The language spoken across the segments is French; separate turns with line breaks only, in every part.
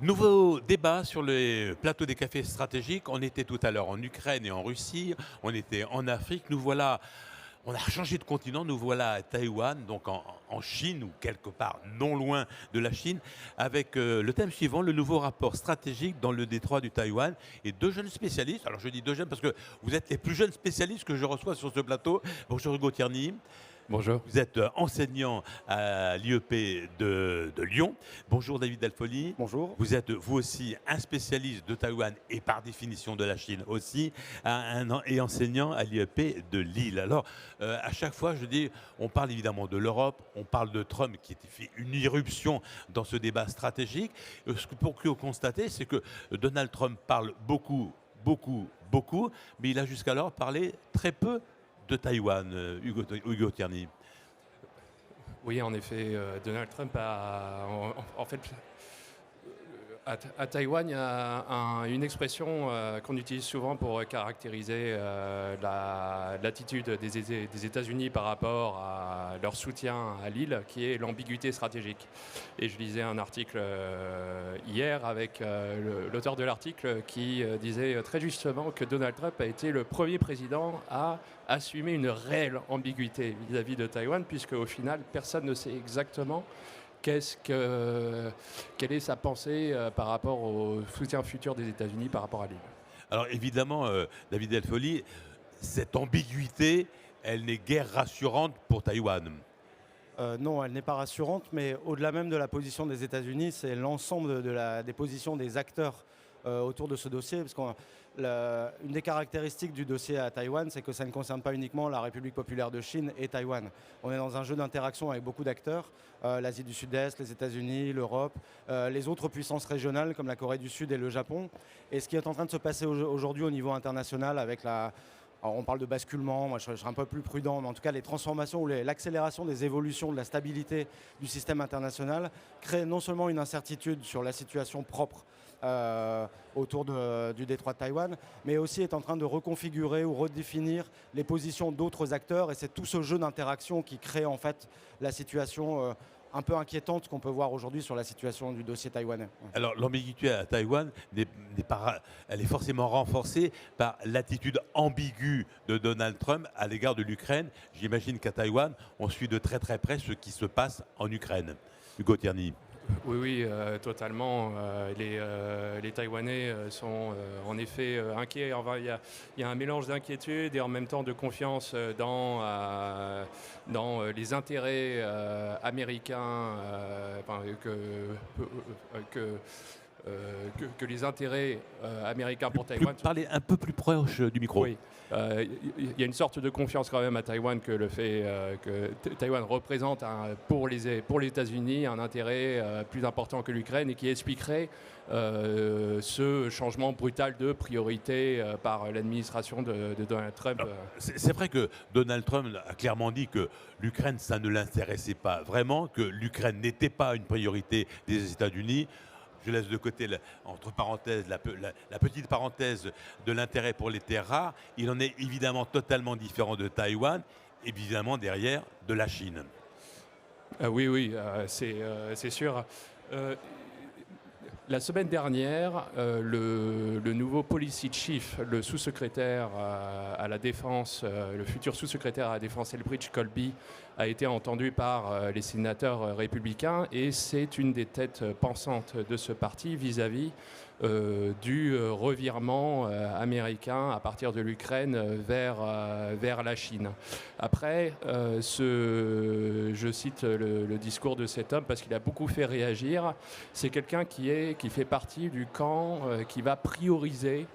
Nouveau débat sur le plateau des cafés stratégiques. On était tout à l'heure en Ukraine et en Russie, on était en Afrique. On a changé de continent, nous voilà à Taïwan, donc en Chine ou quelque part non loin de la Chine, avec le thème suivant, le nouveau rapport stratégique dans le détroit du Taïwan et deux jeunes spécialistes. Alors je dis deux jeunes parce que vous êtes les plus jeunes spécialistes que je reçois sur ce plateau. Bonjour Hugo Tierney.
Bonjour.
Vous êtes enseignant à l'IEP de Lyon. Bonjour David Dalfoli.
Bonjour.
Vous êtes vous aussi un spécialiste de Taïwan et par définition de la Chine aussi, et enseignant à l'IEP de Lille. Alors, à chaque fois, je dis, on parle évidemment de l'Europe, on parle de Trump qui a fait une irruption dans ce débat stratégique. Ce que pour que vous constatez, c'est que Donald Trump parle beaucoup, beaucoup, beaucoup, mais il a jusqu'alors parlé très peu de Taïwan, Hugo Tierney.
Oui, en effet, Donald Trump a, en fait, à Taïwan, il y a une expression qu'on utilise souvent pour caractériser l'attitude des États-Unis par rapport à leur soutien à l'île, qui est l'ambiguïté stratégique. Et je lisais un article hier avec l'auteur de l'article qui disait très justement que Donald Trump a été le premier président à assumer une réelle ambiguïté vis-à-vis de Taïwan, puisque au final, personne ne sait exactement quelle est sa pensée par rapport au soutien futur des États-Unis par rapport à l'île.
Alors évidemment, David Elfoli, cette ambiguïté, elle n'est guère rassurante pour Taïwan.
Non, elle n'est pas rassurante, mais au-delà même de la position des États-Unis, c'est l'ensemble des positions des acteurs autour de ce dossier. Parce qu'une des caractéristiques du dossier à Taïwan, c'est que ça ne concerne pas uniquement la République populaire de Chine et Taïwan. On est dans un jeu d'interaction avec beaucoup d'acteurs, l'Asie du Sud-Est, les États-Unis, l'Europe, les autres puissances régionales comme la Corée du Sud et le Japon. Et ce qui est en train de se passer aujourd'hui au niveau international avec alors on parle de basculement, moi je serais un peu plus prudent, mais en tout cas les transformations ou l'accélération des évolutions de la stabilité du système international crée non seulement une incertitude sur la situation propre autour du détroit de Taïwan, mais aussi est en train de reconfigurer ou redéfinir les positions d'autres acteurs, et c'est tout ce jeu d'interaction qui crée en fait la situation un peu inquiétante qu'on peut voir aujourd'hui sur la situation du dossier taïwanais.
Alors l'ambiguïté à Taïwan, elle est forcément renforcée par l'attitude ambiguë de Donald Trump à l'égard de l'Ukraine. J'imagine qu'à Taïwan, on suit de très très près ce qui se passe en Ukraine. Hugo Tierney.
Oui, oui, totalement. Les Taïwanais sont en effet inquiets. Enfin, il y a un mélange d'inquiétude et en même temps de confiance dans les intérêts américains, enfin, que les intérêts américains pour Taïwan.
Parlez un peu plus proche du micro.
Oui. Il y a une sorte de confiance quand même à Taïwan que le fait que Taïwan représente pour les États-Unis un intérêt plus important que l'Ukraine, et qui expliquerait ce changement brutal de priorité par l'administration de Donald Trump.
C'est vrai que Donald Trump a clairement dit que l'Ukraine, ça ne l'intéressait pas vraiment, que l'Ukraine n'était pas une priorité des États-Unis. Je laisse de côté, entre parenthèses, la petite parenthèse de l'intérêt pour les terres rares. Il en est évidemment totalement différent de Taïwan, évidemment derrière de la Chine.
Oui, oui, c'est sûr. La semaine dernière, le nouveau policy chief, le sous-secrétaire à la défense, le futur sous-secrétaire à la défense Elbridge Colby, a été entendu par les sénateurs républicains, et c'est une des têtes pensantes de ce parti vis-à-vis du revirement américain à partir de l'Ukraine vers la Chine. Après, je cite le discours de cet homme parce qu'il a beaucoup fait réagir. C'est quelqu'un qui fait partie du camp qui va prioriser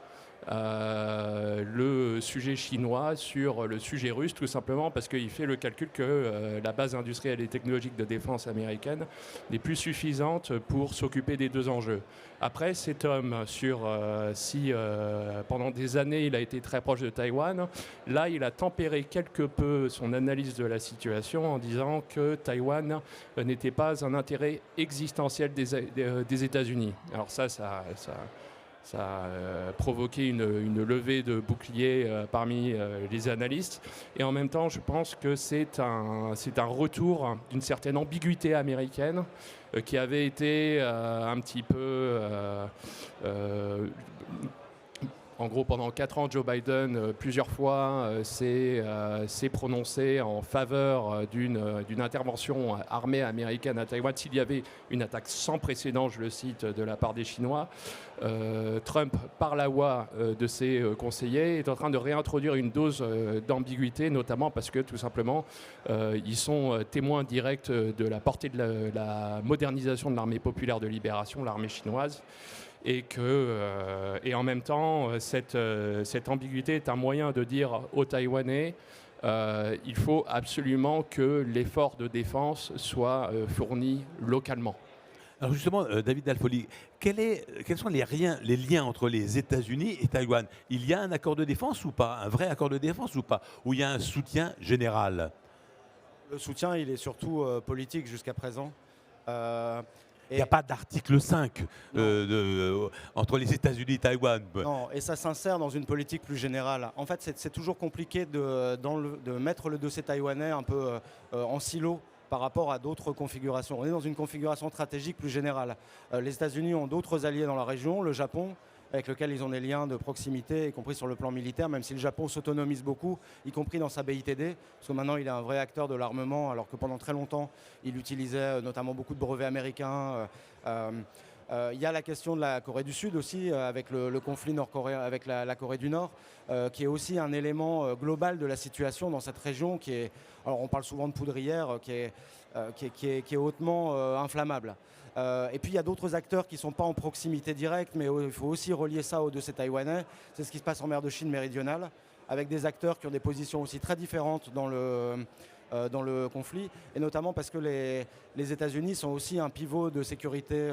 le sujet chinois sur le sujet russe, tout simplement parce qu'il fait le calcul que la base industrielle et technologique de défense américaine n'est plus suffisante pour s'occuper des deux enjeux. Après, cet homme, si pendant des années il a été très proche de Taïwan, là il a tempéré quelque peu son analyse de la situation en disant que Taïwan n'était pas un intérêt existentiel des États-Unis. Alors ça Ça a provoqué une levée de boucliers parmi les analystes. Et en même temps, je pense que c'est un retour d'une certaine ambiguïté américaine qui avait été un petit peu... en gros, pendant 4 ans, Joe Biden, plusieurs fois, s'est prononcé en faveur d'une intervention armée américaine à Taïwan s'il y avait une attaque sans précédent, je le cite, de la part des Chinois. Trump, par la voix de ses conseillers, est en train de réintroduire une dose d'ambiguïté, notamment parce que, tout simplement, ils sont témoins directs de la portée de la modernisation de l'armée populaire de libération, l'armée chinoise. Et en même temps, cette ambiguïté est un moyen de dire aux Taïwanais il faut absolument que l'effort de défense soit fourni localement.
Alors justement, David Dalfoli, quels sont les liens entre les États-Unis et Taïwan? Il y a un accord de défense ou pas? Un vrai accord de défense ou pas? Ou il y a un soutien général?
Le soutien, il est surtout politique jusqu'à présent.
Il n'y a pas d'article 5 entre les États-Unis et Taïwan.
Non, et ça s'insère dans une politique plus générale. En fait, c'est toujours compliqué de mettre le dossier taïwanais un peu en silo par rapport à d'autres configurations. On est dans une configuration stratégique plus générale. Les États-Unis ont d'autres alliés dans la région, le Japon, avec lequel ils ont des liens de proximité, y compris sur le plan militaire, même si le Japon s'autonomise beaucoup, y compris dans sa BITD, parce que maintenant il est un vrai acteur de l'armement, alors que pendant très longtemps, il utilisait notamment beaucoup de brevets américains. Il y a la question de la Corée du Sud aussi, avec le conflit nord-coréen avec la Corée du Nord, qui est aussi un élément global de la situation dans cette région, qui est, alors on parle souvent de poudrière, qui est hautement inflammable. Et puis il y a d'autres acteurs qui ne sont pas en proximité directe, mais il faut aussi relier ça au dossier taïwanais. C'est ce qui se passe en mer de Chine méridionale, avec des acteurs qui ont des positions aussi très différentes dans le conflit, et notamment parce que les États-Unis sont aussi un pivot de sécurité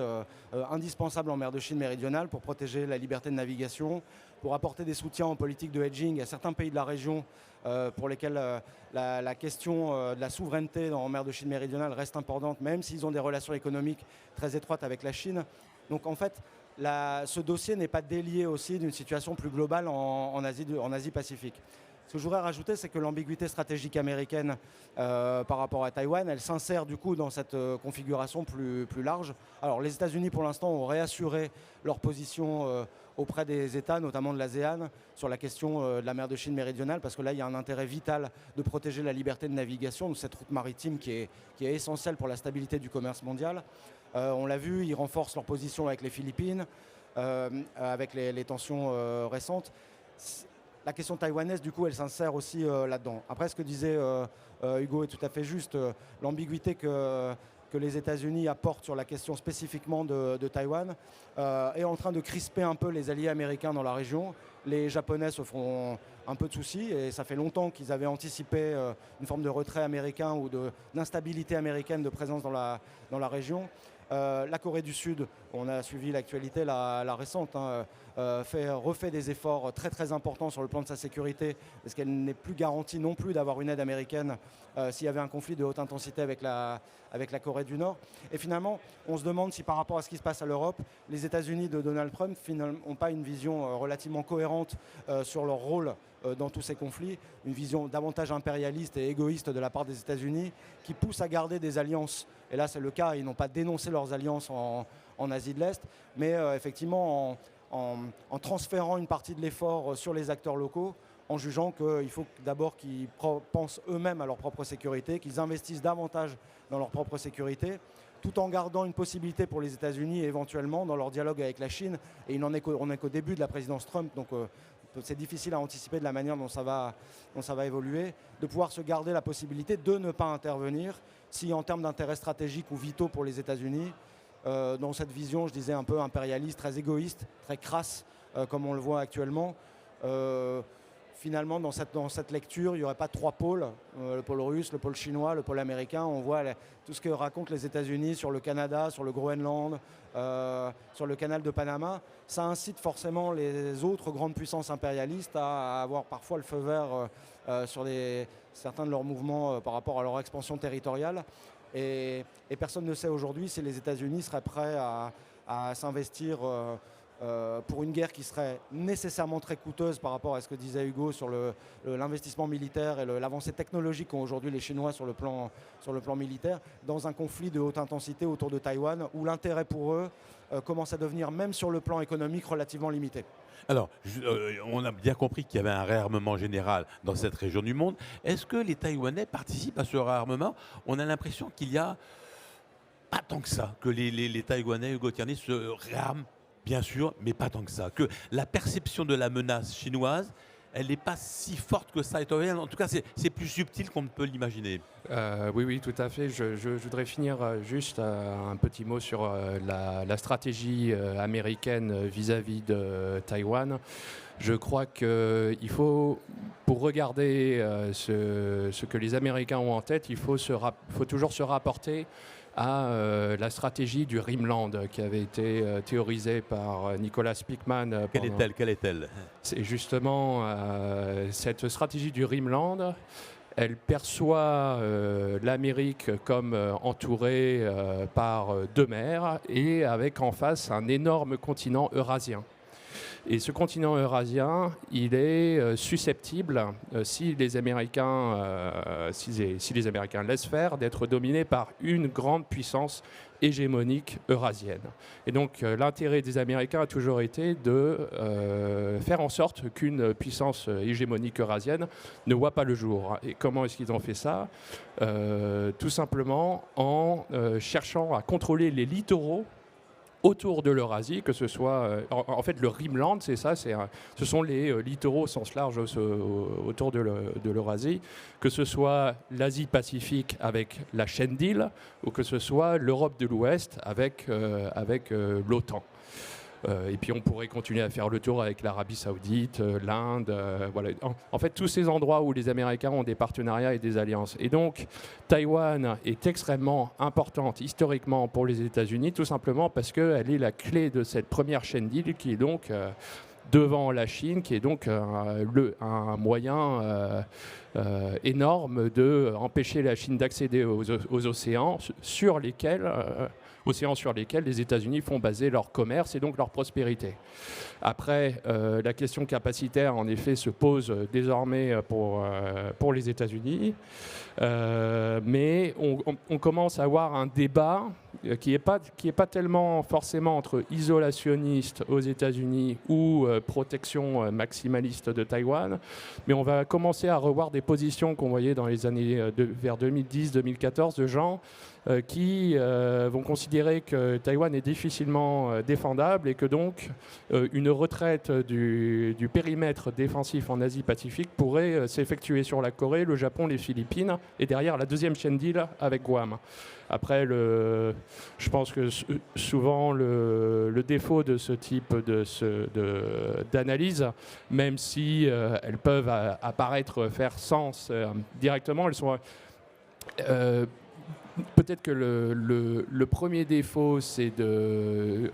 indispensable en mer de Chine méridionale pour protéger la liberté de navigation, pour apporter des soutiens en politique de hedging à certains pays de la région pour lesquels la question de la souveraineté en mer de Chine méridionale reste importante, même s'ils ont des relations économiques très étroites avec la Chine. Donc en fait, ce dossier n'est pas délié aussi d'une situation plus globale en Asie-Pacifique. Ce que je voudrais rajouter, c'est que l'ambiguïté stratégique américaine par rapport à Taïwan, elle s'insère du coup dans cette configuration plus large. Alors les États-Unis, pour l'instant, ont réassuré leur position auprès des États, notamment de l'ASEAN, sur la question de la mer de Chine méridionale, parce que là, il y a un intérêt vital de protéger la liberté de navigation de cette route maritime qui est essentielle pour la stabilité du commerce mondial. On l'a vu, ils renforcent leur position avec les Philippines, avec les tensions récentes. La question taïwanaise, du coup, elle s'insère aussi là-dedans. Après, ce que disait Hugo est tout à fait juste. L'ambiguïté que les États-Unis apportent sur la question spécifiquement de Taïwan est en train de crisper un peu les alliés américains dans la région. Les Japonais se font un peu de soucis, et ça fait longtemps qu'ils avaient anticipé une forme de retrait américain ou d'instabilité américaine de présence dans la région. La Corée du Sud, on a suivi l'actualité la récente, refait des efforts très très importants sur le plan de sa sécurité, parce qu'elle n'est plus garantie non plus d'avoir une aide américaine s'il y avait un conflit de haute intensité avec la Corée du Nord. Et finalement, on se demande si par rapport à ce qui se passe à l'Europe, les États-Unis de Donald Trump n'ont pas une vision relativement cohérente sur leur rôle dans tous ces conflits, une vision davantage impérialiste et égoïste de la part des États-Unis qui pousse à garder des alliances. Et là, c'est le cas, ils n'ont pas dénoncé leurs alliances en Asie de l'Est, mais effectivement en transférant une partie de l'effort sur les acteurs locaux, en jugeant qu'il faut d'abord qu'ils pensent eux-mêmes à leur propre sécurité, qu'ils investissent davantage dans leur propre sécurité, tout en gardant une possibilité pour les États-Unis éventuellement dans leur dialogue avec la Chine. Et on n'est qu'au début de la présidence Trump, donc c'est difficile à anticiper de la manière dont ça va évoluer, de pouvoir se garder la possibilité de ne pas intervenir si en termes d'intérêts stratégiques ou vitaux pour les États-Unis, dans cette vision, je disais, un peu impérialiste, très égoïste, très crasse, comme on le voit actuellement, finalement, dans cette lecture, il n'y aurait pas 3 pôles, le pôle russe, le pôle chinois, le pôle américain. On voit tout ce que racontent les États-Unis sur le Canada, sur le Groenland, sur le canal de Panama. Ça incite forcément les autres grandes puissances impérialistes à avoir parfois le feu vert sur certains de leurs mouvements par rapport à leur expansion territoriale. Et personne ne sait aujourd'hui si les États-Unis seraient prêts à s'investir pour une guerre qui serait nécessairement très coûteuse par rapport à ce que disait Hugo sur l'investissement militaire et l'avancée technologique qu'ont aujourd'hui les Chinois sur le plan militaire, dans un conflit de haute intensité autour de Taïwan, où l'intérêt pour eux commence à devenir, même sur le plan économique, relativement limité.
Alors, on a bien compris qu'il y avait un réarmement général dans cette région du monde. Est-ce que les Taïwanais participent à ce réarmement? On a l'impression qu'il y a pas tant que ça, que les Taïwanais, Hugo Tierney, se réarment, bien sûr, mais pas tant que ça. Que la perception de la menace chinoise, elle n'est pas si forte que ça. En tout cas, c'est plus subtil qu'on ne peut l'imaginer.
Oui, tout à fait. Je voudrais finir juste un petit mot sur la stratégie américaine vis-à-vis de Taïwan. Je crois qu'il faut, pour regarder ce que les Américains ont en tête, il faut toujours se rapporter à la stratégie du Rimland qui avait été théorisée par Nicolas Spieckmann.
Quelle est-elle?
C'est justement cette stratégie du Rimland. Elle perçoit l'Amérique comme entourée par deux mers et avec en face un énorme continent eurasien. Et ce continent eurasien, il est susceptible, si les Américains laissent faire, d'être dominé par une grande puissance hégémonique eurasienne. Et donc l'intérêt des Américains a toujours été de faire en sorte qu'une puissance hégémonique eurasienne ne voit pas le jour. Et comment est-ce qu'ils ont fait ça? Tout simplement en cherchant à contrôler les littoraux autour de l'Eurasie, que ce soit... en fait, le Rimland, c'est ça, ce sont les littoraux au sens large autour de l'Eurasie, que ce soit l'Asie-Pacifique avec la chaîne d'îles, ou que ce soit l'Europe de l'Ouest avec l'OTAN. Et puis on pourrait continuer à faire le tour avec l'Arabie Saoudite, l'Inde, voilà. En fait, tous ces endroits où les Américains ont des partenariats et des alliances. Et donc, Taïwan est extrêmement importante historiquement pour les États-Unis, tout simplement parce qu'elle est la clé de cette première chaîne d'îles qui est donc devant la Chine, qui est donc un moyen énorme d'empêcher la Chine d'accéder aux océans sur lesquels les États-Unis font baser leur commerce et donc leur prospérité. Après, la question capacitaire, en effet, se pose désormais pour les États-Unis. Mais on commence à avoir un débat qui n'est pas tellement forcément entre isolationnistes aux États-Unis ou protection maximaliste de Taïwan, mais on va commencer à revoir des positions qu'on voyait dans les années vers 2010-2014 de gens qui vont considérer que Taïwan est difficilement défendable et que donc une retraite du périmètre défensif en Asie-Pacifique pourrait s'effectuer sur la Corée, le Japon, les Philippines et derrière la deuxième chaîne d'îles avec Guam. Après, je pense que souvent le défaut de ce type d'analyse, même si elles peuvent apparaître faire sens directement, elles sont... Peut-être que le premier défaut, c'est de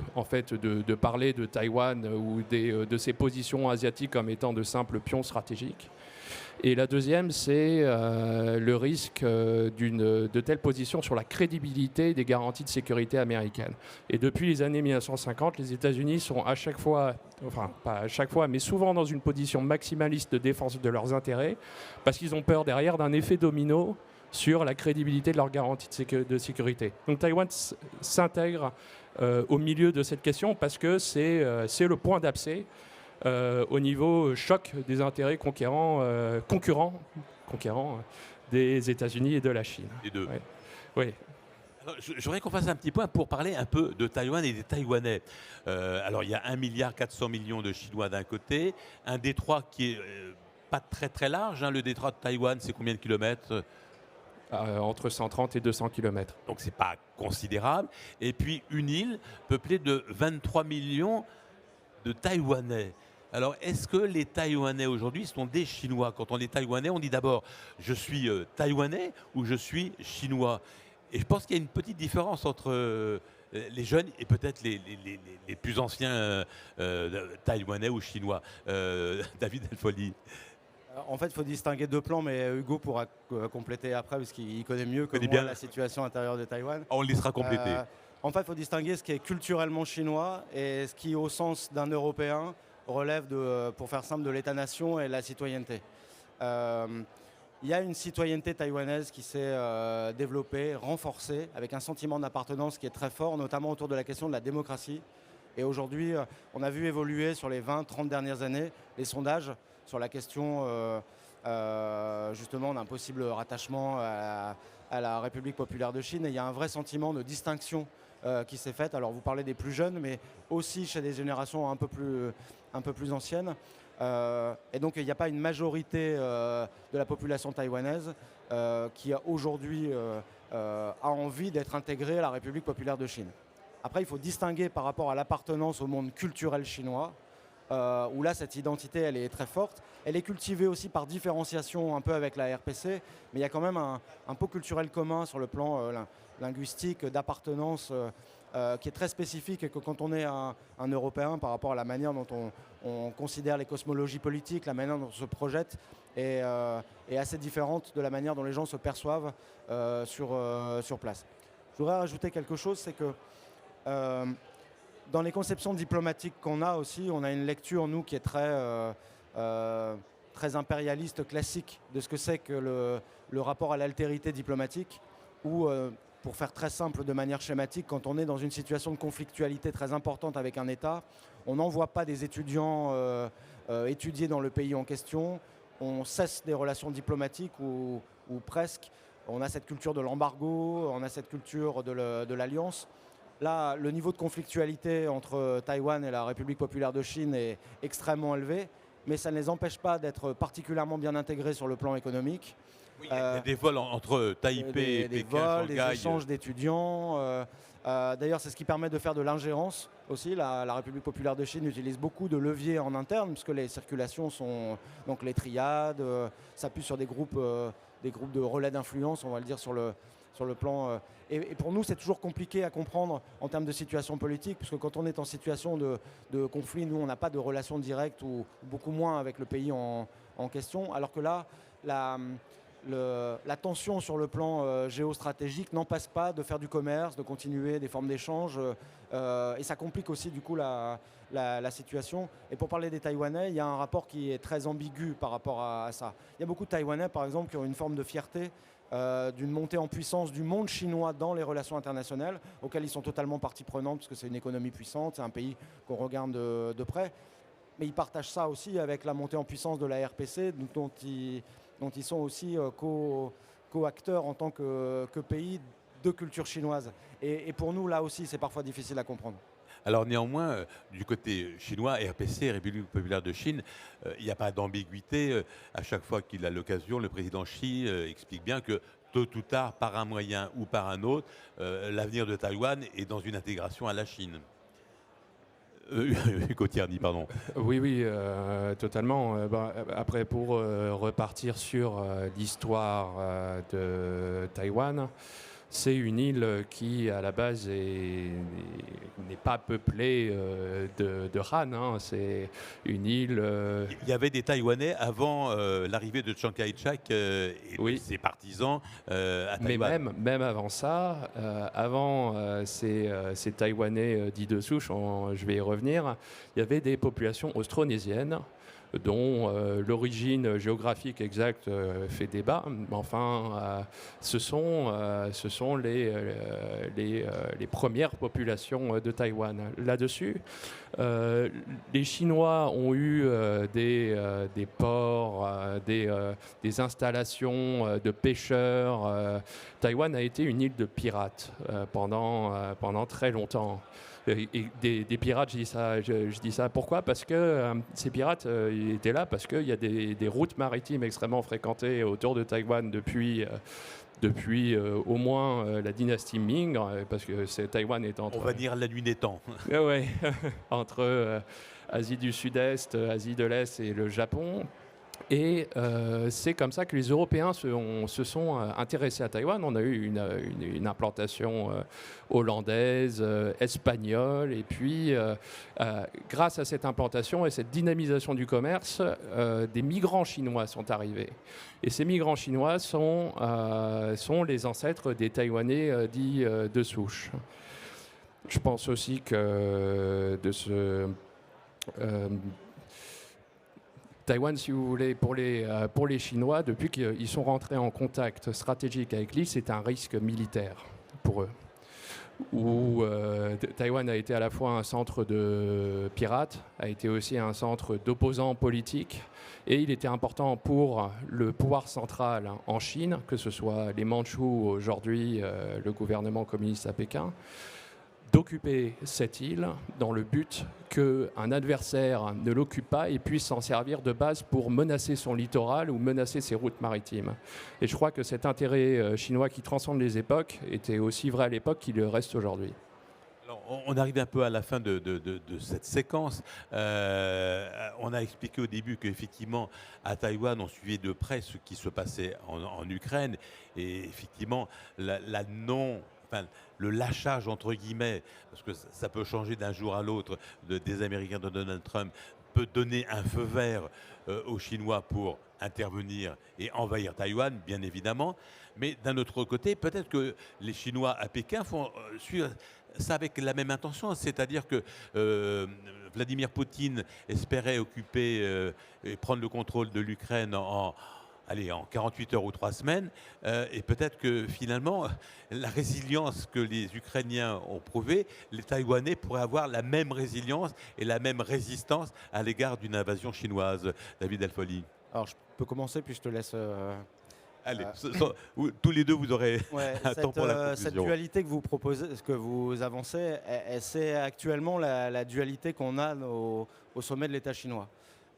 parler de Taïwan ou de ses positions asiatiques comme étant de simples pions stratégiques. Et la deuxième, c'est le risque de telles positions sur la crédibilité des garanties de sécurité américaines. Et depuis les années 1950, les États-Unis sont à chaque fois, enfin pas à chaque fois, mais souvent dans une position maximaliste de défense de leurs intérêts, parce qu'ils ont peur derrière d'un effet domino sur la crédibilité de leurs garanties de sécurité. Donc Taïwan s'intègre au milieu de cette question parce que c'est le point d'accès au niveau choc des intérêts concurrents des États-Unis et de la Chine.
Les deux.
Ouais. Oui.
Je voudrais qu'on fasse un petit point pour parler un peu de Taïwan et des Taïwanais. Alors il y a 1,4 milliard de Chinois d'un côté, un détroit qui est pas très très large. Le détroit de Taïwan, c'est combien de kilomètres?
Entre 130 et 200 km.
Donc c'est pas considérable. Et puis une île peuplée de 23 millions de Taïwanais. Alors est-ce que les Taïwanais aujourd'hui sont des Chinois? Quand on est Taïwanais, on dit d'abord je suis Taïwanais ou je suis Chinois. Et je pense qu'il y a une petite différence entre les jeunes et peut-être les plus anciens Taïwanais ou Chinois. David Elfoli.
En fait, il faut distinguer deux plans, mais Hugo pourra compléter après parce qu'il connaît mieux que moi
bien
la situation intérieure de Taïwan.
On le laissera compléter.
En fait, il faut distinguer ce qui est culturellement chinois et ce qui, au sens d'un Européen, relève, pour faire simple, de l'État-nation et de la citoyenneté. Il y a une citoyenneté taïwanaise qui s'est développée, renforcée, avec un sentiment d'appartenance qui est très fort, notamment autour de la question de la démocratie. Et aujourd'hui, on a vu évoluer sur les 20-30 dernières années les sondages sur la question justement d'un possible rattachement à la République populaire de Chine. Et il y a un vrai sentiment de distinction qui s'est faite. Alors vous parlez des plus jeunes, mais aussi chez des générations un peu plus anciennes. Et donc il n'y a pas une majorité de la population taïwanaise qui aujourd'hui a envie d'être intégrée à la République populaire de Chine. Après, il faut distinguer par rapport à l'appartenance au monde culturel chinois, où là, cette identité, elle est très forte. Elle est cultivée aussi par différenciation un peu avec la RPC, mais il y a quand même un pot culturel commun sur le plan linguistique, d'appartenance, qui est très spécifique et que quand on est un Européen par rapport à la manière dont on considère les cosmologies politiques, la manière dont on se projette, est assez différente de la manière dont les gens se perçoivent sur place. Je voudrais rajouter quelque chose, c'est que dans les conceptions diplomatiques qu'on a aussi, on a une lecture, nous, qui est très impérialiste, classique, de ce que c'est que le rapport à l'altérité diplomatique, où, pour faire très simple de manière schématique, quand on est dans une situation de conflictualité très importante avec un État, on n'envoie pas des étudiants étudier dans le pays en question, on cesse des relations diplomatiques ou presque, on a cette culture de l'embargo, on a cette culture de l'alliance. Là, le niveau de conflictualité entre Taïwan et la République populaire de Chine est extrêmement élevé, mais ça ne les empêche pas d'être particulièrement bien intégrés sur le plan économique.
Oui, il y a des vols entre Taipei et Pékin,
vols,
Shanghai.
des échanges d'étudiants. D'ailleurs, c'est ce qui permet de faire de l'ingérence aussi. La République populaire de Chine utilise beaucoup de leviers en interne, puisque les circulations sont donc les triades, s'appuient sur des groupes de relais d'influence, on va le dire, sur le plan. Et pour nous, c'est toujours compliqué à comprendre en termes de situation politique, puisque quand on est en situation de conflit, nous, on n'a pas de relation directe ou beaucoup moins avec le pays en question, alors que là, la tension sur le plan géostratégique n'en passe pas de faire du commerce, de continuer des formes d'échange, et ça complique aussi du coup la situation. Et pour parler des Taïwanais, il y a un rapport qui est très ambigu par rapport à ça. Il y a beaucoup de Taïwanais, par exemple, qui ont une forme de fierté d'une montée en puissance du monde chinois dans les relations internationales, auxquelles ils sont totalement partie prenante, parce que c'est une économie puissante, c'est un pays qu'on regarde de près. Mais ils partagent ça aussi avec la montée en puissance de la RPC, dont ils sont aussi co-acteurs en tant que pays de culture chinoise. Et pour nous, là aussi, c'est parfois difficile à comprendre.
Alors néanmoins, du côté chinois, RPC, République populaire de Chine, il n'y a pas d'ambiguïté. À chaque fois qu'il a l'occasion, le président Xi explique bien que tôt ou tard, par un moyen ou par un autre, l'avenir de Taïwan est dans une intégration à la Chine. Gauthier, pardon.
Oui, totalement. Après, pour repartir sur l'histoire de Taïwan, c'est une île qui, à la base, n'est pas peuplée de Han. Hein. C'est une île...
Il y avait des Taïwanais avant l'arrivée de Chiang Kai-shek et
oui.
de ses partisans à Taïwan.
Mais même avant ça, avant ces Taïwanais dits de souche, je vais y revenir, il y avait des populations austronésiennes dont l'origine géographique exacte fait débat. Mais enfin, ce sont les premières populations de Taïwan. Là-dessus, les Chinois ont eu des ports, des installations de pêcheurs. Taïwan a été une île de pirates pendant très longtemps. Et des pirates, je dis ça pourquoi? Parce que ces pirates ils étaient là parce qu'il y a des routes maritimes extrêmement fréquentées autour de Taïwan depuis au moins la dynastie Ming, parce que Taïwan est entre...
On va dire la nuit des temps.
Ouais, entre Asie du Sud-Est, Asie de l'Est et le Japon. Et c'est comme ça que les Européens se sont intéressés à Taïwan. On a eu une implantation hollandaise, espagnole, et puis grâce à cette implantation et cette dynamisation du commerce, des migrants chinois sont arrivés. Et ces migrants chinois sont les ancêtres des Taïwanais dits de souche. Je pense aussi que Taïwan, si vous voulez, pour les Chinois, depuis qu'ils sont rentrés en contact stratégique avec l'île, c'est un risque militaire pour eux. Où Taïwan a été à la fois un centre de pirates, a été aussi un centre d'opposants politiques, et il était important pour le pouvoir central en Chine, que ce soit les Mandchous ou aujourd'hui le gouvernement communiste à Pékin, d'occuper cette île dans le but qu'un adversaire ne l'occupe pas et puisse s'en servir de base pour menacer son littoral ou menacer ses routes maritimes. Et je crois que cet intérêt chinois qui transcende les époques était aussi vrai à l'époque qu'il le reste aujourd'hui.
Alors, on arrive un peu à la fin de cette séquence. On a expliqué au début qu'effectivement, à Taïwan, on suivait de près ce qui se passait en Ukraine. Et effectivement, le lâchage, entre guillemets, parce que ça peut changer d'un jour à l'autre, des Américains de Donald Trump, peut donner un feu vert aux Chinois pour intervenir et envahir Taïwan, bien évidemment. Mais d'un autre côté, peut-être que les Chinois à Pékin suivent ça avec la même intention, c'est-à-dire que Vladimir Poutine espérait occuper et prendre le contrôle de l'Ukraine en 48 heures ou 3 semaines, et peut-être que finalement, la résilience que les Ukrainiens ont prouvée, les Taïwanais pourraient avoir la même résilience et la même résistance à l'égard d'une invasion chinoise. David Alfoli.
Alors je peux commencer, puis je te laisse...
Allez, tous les deux, vous aurez un temps pour la conclusion.
Cette dualité que vous proposez, ce que vous avancez, c'est actuellement la dualité qu'on a au sommet de l'État chinois.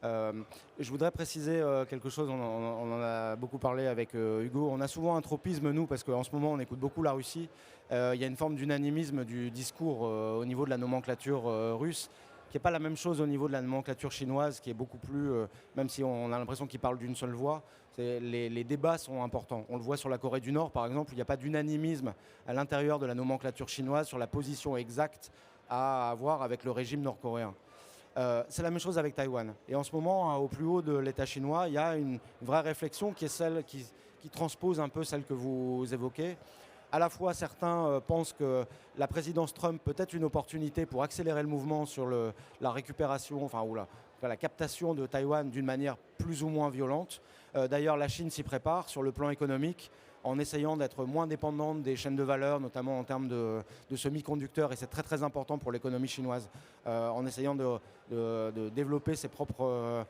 Je voudrais préciser quelque chose, on en a beaucoup parlé avec Hugo. On a souvent un tropisme, nous, parce qu'en ce moment, on écoute beaucoup la Russie. Il y a une forme d'unanimisme du discours au niveau de la nomenclature russe, qui n'est pas la même chose au niveau de la nomenclature chinoise, qui est beaucoup plus, même si on a l'impression qu'ils parlent d'une seule voix, les débats sont importants. On le voit sur la Corée du Nord, par exemple, où il n'y a pas d'unanimisme à l'intérieur de la nomenclature chinoise sur la position exacte à avoir avec le régime nord-coréen. C'est la même chose avec Taïwan. Et en ce moment, au plus haut de l'État chinois, il y a une vraie réflexion qui est celle qui transpose un peu celle que vous évoquez. À la fois, certains pensent que la présidence Trump peut être une opportunité pour accélérer le mouvement sur la récupération, la captation de Taïwan d'une manière plus ou moins violente. D'ailleurs, la Chine s'y prépare sur le plan économique, en essayant d'être moins dépendante des chaînes de valeur, notamment en termes de semi-conducteurs, et c'est très très important pour l'économie chinoise, en essayant de développer ses propres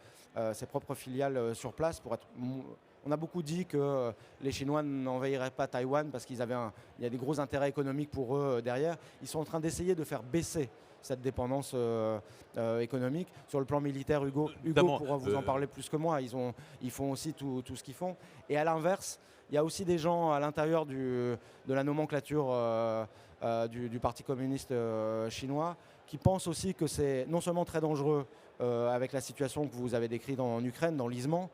filiales sur place. On a beaucoup dit que les Chinois n'envahiraient pas Taïwan parce il y a des gros intérêts économiques pour eux derrière. Ils sont en train d'essayer de faire baisser cette dépendance économique. Sur le plan militaire, Hugo pourra vous en parler plus que moi. Ils font aussi tout ce qu'ils font. Et à l'inverse, il y a aussi des gens à l'intérieur de la nomenclature du Parti communiste chinois qui pensent aussi que c'est non seulement très dangereux avec la situation que vous avez décrite en Ukraine, dans l'isement,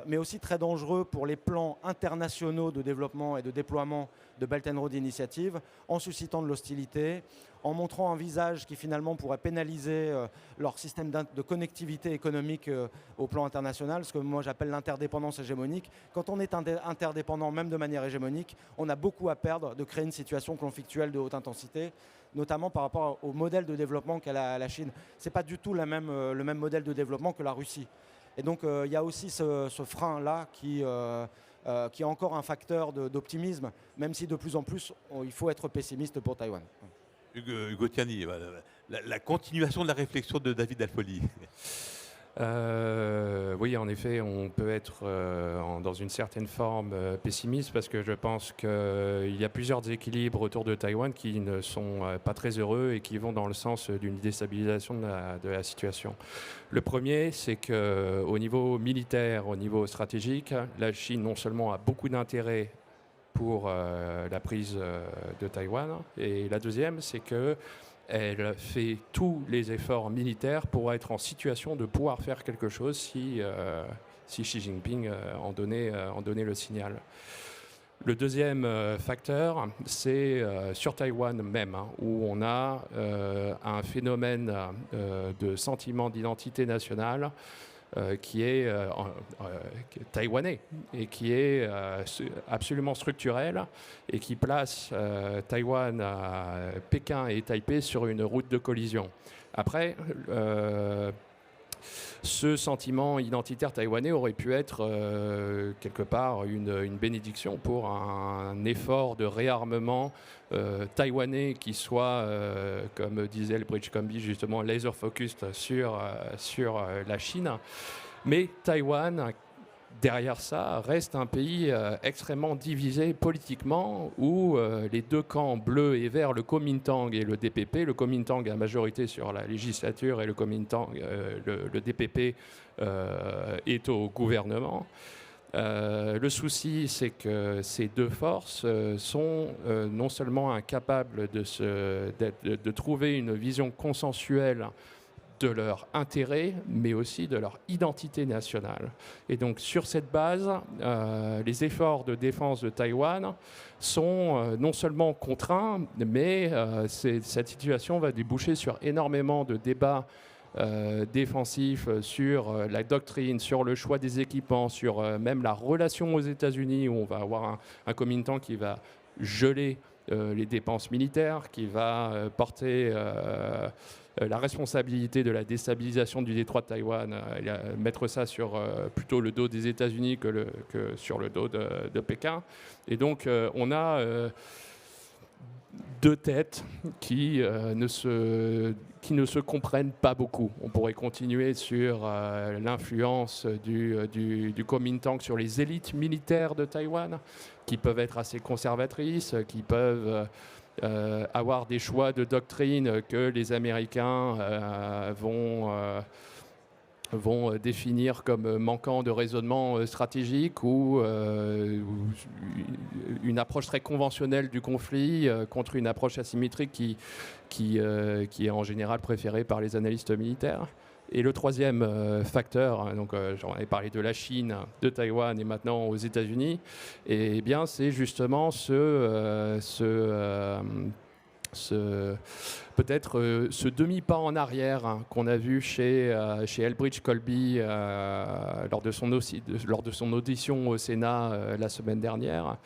mais aussi très dangereux pour les plans internationaux de développement et de déploiement de Belt and Road Initiative, en suscitant de l'hostilité, en montrant un visage qui finalement pourrait pénaliser leur système de connectivité économique au plan international, ce que moi j'appelle l'interdépendance hégémonique. Quand on est interdépendant, même de manière hégémonique, on a beaucoup à perdre de créer une situation conflictuelle de haute intensité, notamment par rapport au modèle de développement qu'a la Chine. Ce n'est pas du tout le même modèle de développement que la Russie. Et donc, il y a aussi ce frein-là qui est encore un facteur d'optimisme, même si de plus en plus, il faut être pessimiste pour Taïwan.
Hugo Tiani, la continuation de la réflexion de David Alfoli.
Oui, en effet, on peut être dans une certaine forme pessimiste parce que je pense qu'il y a plusieurs équilibres autour de Taïwan qui ne sont pas très heureux et qui vont dans le sens d'une déstabilisation de la situation. Le premier, c'est qu'au niveau militaire, au niveau stratégique, la Chine non seulement a beaucoup d'intérêt pour la prise de Taïwan, et la deuxième, c'est que elle fait tous les efforts militaires pour être en situation de pouvoir faire quelque chose si Xi Jinping en donnait le signal. Le deuxième facteur, c'est sur Taïwan même, où on a un phénomène de sentiment d'identité nationale qui est taïwanais et qui est absolument structurel et qui place Taïwan, Pékin et Taipei sur une route de collision. Après, ce sentiment identitaire taïwanais aurait pu être quelque part une bénédiction pour un effort de réarmement taïwanais qui soit, comme disait le Bridge Combi, justement laser focused sur la Chine. Mais Taïwan, derrière ça, reste un pays extrêmement divisé politiquement où les deux camps bleus et verts, le Kuomintang et le DPP, le Kuomintang a majorité sur la législature et le Kuomintang, le DPP est au gouvernement. Le souci, c'est que ces deux forces sont non seulement incapables de trouver une vision consensuelle de leur intérêt, mais aussi de leur identité nationale. Et donc, sur cette base, les efforts de défense de Taïwan sont non seulement contraints, mais cette situation va déboucher sur énormément de débats défensifs sur la doctrine, sur le choix des équipements, sur même la relation aux États-Unis, où on va avoir un Kuomintang qui va geler les dépenses militaires, qui va porter la responsabilité de la déstabilisation du détroit de Taïwan, mettre ça sur plutôt le dos des États-Unis que sur le dos de Pékin. Et donc on a deux têtes qui ne se comprennent pas beaucoup. On pourrait continuer sur l'influence du Kuomintang sur les élites militaires de Taïwan, qui peuvent être assez conservatrices, qui peuvent avoir des choix de doctrine que les Américains vont définir comme manquant de raisonnement stratégique ou une approche très conventionnelle du conflit contre une approche asymétrique qui est en général préférée par les analystes militaires. Et le troisième facteur, donc j'en ai parlé de la Chine, de Taïwan et maintenant aux États-Unis, et bien c'est justement peut-être ce demi-pas en arrière qu'on a vu chez Elbridge Colby lors de son audition au Sénat la semaine dernière,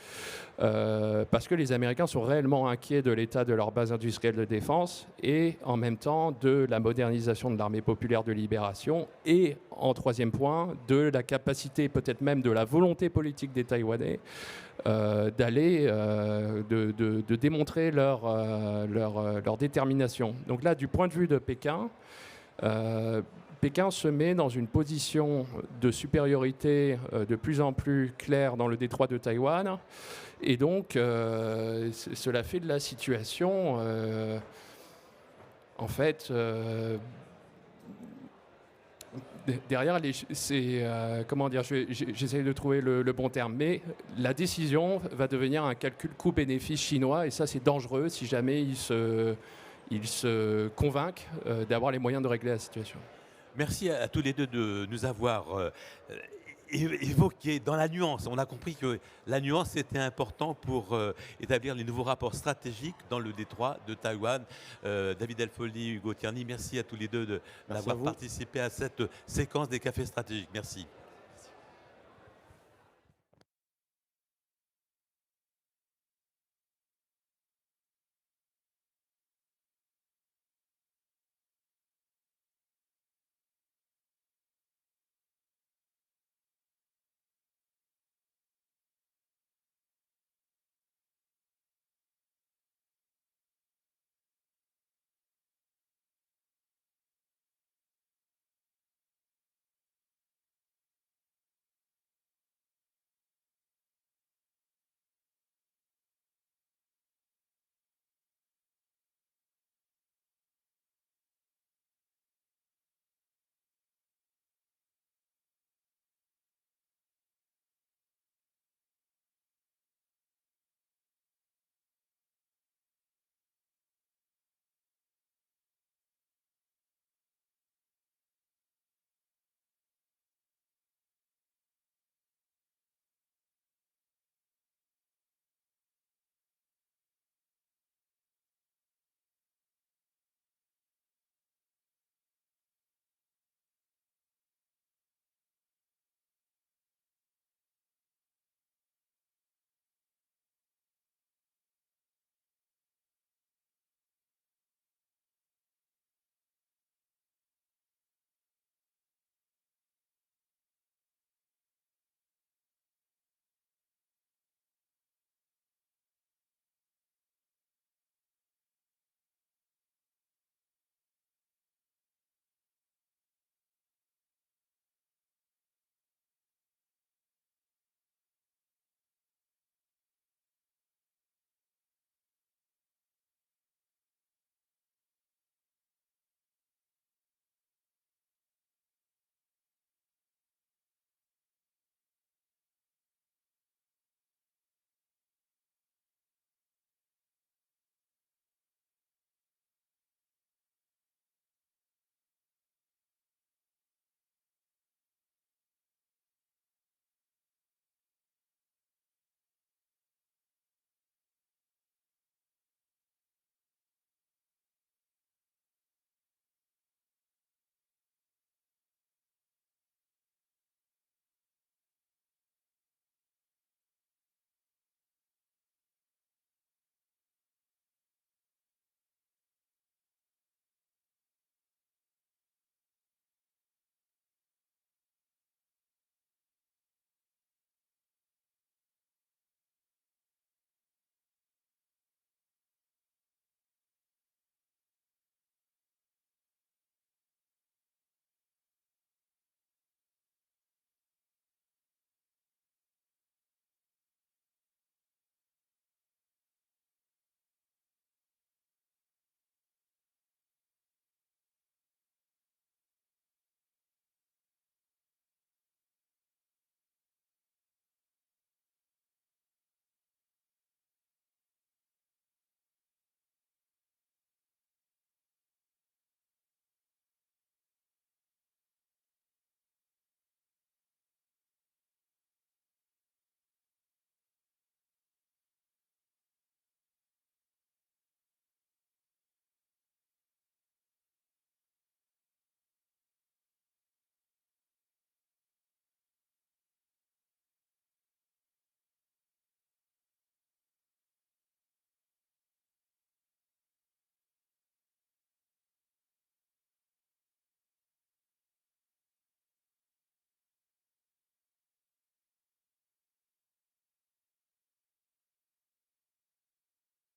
parce que les Américains sont réellement inquiets de l'état de leur base industrielle de défense et en même temps de la modernisation de l'armée populaire de libération et, en troisième point, de la capacité, peut-être même de la volonté politique des Taïwanais d'aller, de démontrer leur détermination. Donc là, du point de vue de Pékin, Pékin se met dans une position de supériorité de plus en plus claire dans le détroit de Taïwan. Et donc, cela fait de la situation, en fait, derrière, comment dire, j'essaie de trouver le bon terme, mais la décision va devenir un calcul coût-bénéfice chinois, et ça, c'est dangereux si jamais ils se convainquent d'avoir les moyens de régler la situation.
Merci à tous les deux de nous avoir évoqué dans la nuance. On a compris que la nuance était importante pour établir les nouveaux rapports stratégiques dans le détroit de Taïwan. David Elfoli, Hugo Tierney, merci à tous les deux d'avoir participé à cette séquence des cafés stratégiques. Merci.